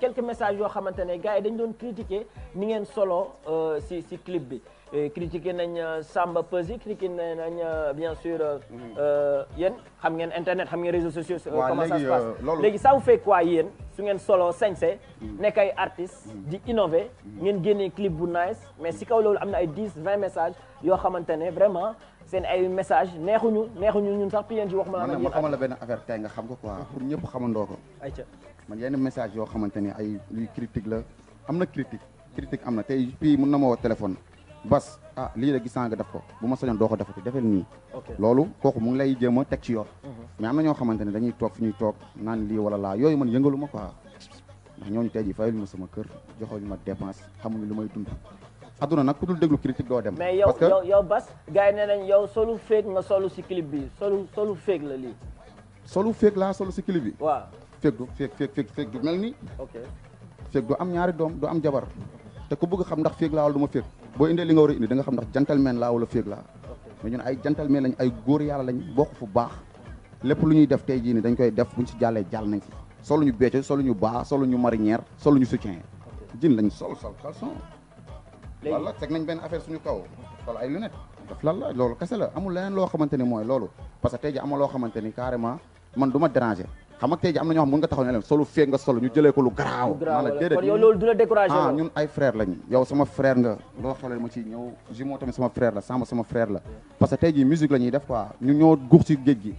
quelques messages yoo xamante ne gars yi dañ doon critiquer ni ngeen solo si clip bi. Critiquer nañ Samba Peuzzi critiquer nañ bien sûr yéen xam ngeen internet xam ngeen réseaux sociaux. comment ça se passe léegi ça vous fait quoi yéen su ngeen solo sañse nekk ay artistes di innover ngeen génnee clip bu nice mais si kaw loolu am na ay 10-20 messages yoo xamante ne vraiment seen ay messages neexuñu ñun sax pi yéen ci wax ma xamal la benn affaire tey nga xam ko quoi pour ñëpp xamandoo ko. ayca man yenn message yoo xamante ni ay luy critique la am na critique am na tey fii mën na ma woo téléphone. Bas lii la gis nga def ko bu ma sañoon doo ko defati defel nii loolu kooku mu ngi lay jéem a teg ci yoon mais am na ñoo xamante ne dañuy toog fi ñuy toog naan lii wala laa yooyu man yëngalu ma quoi ndax ñooñu tey jii fayal ma sama kër joxoñu ma dépense xamuñu lu may dund adduna nag ku dul déglu critique doo dem mais yow Bas gars yi nee nañ yow solu féeg nga solu si clip bi solu féeg la lii solu féeg laa solu si clip bi waaw féeg du mel nii féeg du am ñaari doom du am jabar te ku bëgg xam ndax féeg laa wala du ma féeg boo indee li nga war a indi da nga xam ndax gentleman laa wala féeg laa mais ñun ay gentleman lañ ay góor yàlla lañ bokk fu baax lépp lu ñuy def tey jii ni dañ koy def buñ si jàllee jàll nañ si solu ñu becco solu ñu baax solu ñu marinière solu ñu soutien jin lañ sol caleçon wala teg nañ benn affaire suñu kaw sol ay lunettes daf lan la loolu kese la amul leneen loo xamante ni mooy loolu parce que tey jii am na loo xamante ni carrément man du ma déranger xam nga tey ji am na ñoo xam mën nga taxaw ne leen solu feeg nga solo ñu jëlee ko lu garaaw maanaam déedéet yow loolu du la découragé ñun ay frère lañ yow sama frère nga loo xewle ma ci ñëw Jumeau tamit sama frère la Samba sama frère la parce que tey ji musique la ñuy def quoi ñu ñoo guux ci géej gi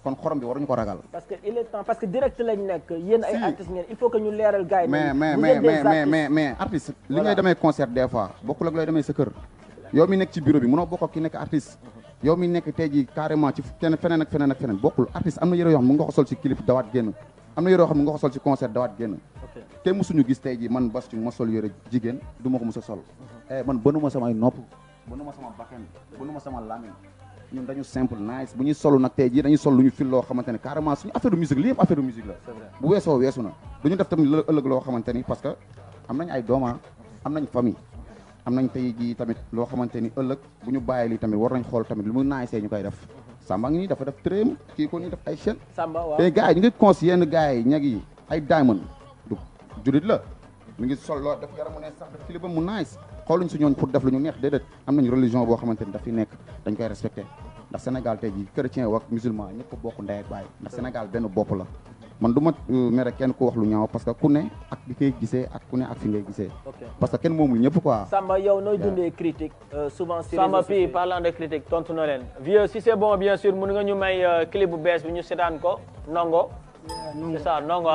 kon xorom bi waruñu ko ragal parce que il est temps parce que direct lañ nekk yéen ay artistes ngeen il faut que ñu leeral gars yi mais artiste li ngay demee concert des fois bokkul ak looy demee sa kër yow mi nekk ci bureau bi mënoo bokk ak ki nekk artiste yow mi nekk tey jii carrément ci feneen ak feneen bokkul artiste am na yëre yoo xam mu nga ko sol ci clip dawaat génn am na yëre yoo xam mu nga ko sol ci concert dawaat génn te musuñu gis tey jii man Bass Thioung ma sol yëre jigéen du ma ko mos a sol man bënuma samay nopp bënuma sama bakkan bënuma sama làmmiñ ñun dañu simple nice bu ñuy solu nag tey jii dañuy sol lu ñu fil loo xamante ne carrément suñu affaire de musique li yëpp affaire de musique la bu weesoo weesu na duñu def tamit ëllëg loo xamante ni parce que am nañ ay dooma am nañ famille am nañ tey jii tamit loo xamante ni ëllëg bu ñu bàyyi lii tamit war nañ xool tamit lu mu naay see ñu koy def Samba ngi nii dafa def tréem kii ko nii def ay chaîne te gars yi ñu ngi cons yenn gars yi ñag yi ay diamond du julit la mi ngi sol loo def yaramu ne sax def clipam mu nice xooluñ su ñooñ pour def lu ñu neex déedéet am nañ religion boo xamante ni daf fi nekk dañ koy respecté ndax Sénégal tey jii chrétien wak musulman ñëpp ko bokk ndey ak baay ndax Sénégal benn bopp la man du ma mere kenn ku wax lu ñaaw parce que ku ne ak bi koy gisee ak ku ne ak fi ngay gisee parce que kenn moomul ñëpp quoi Samba yow nooy dundee critique souvent si Samba fii parlant de critique tontu na leen vieux si c'est bon bien sûr mën nga ñu may clip bu bees bi ñu seetaan ko Ndongo c'est ça Ndongo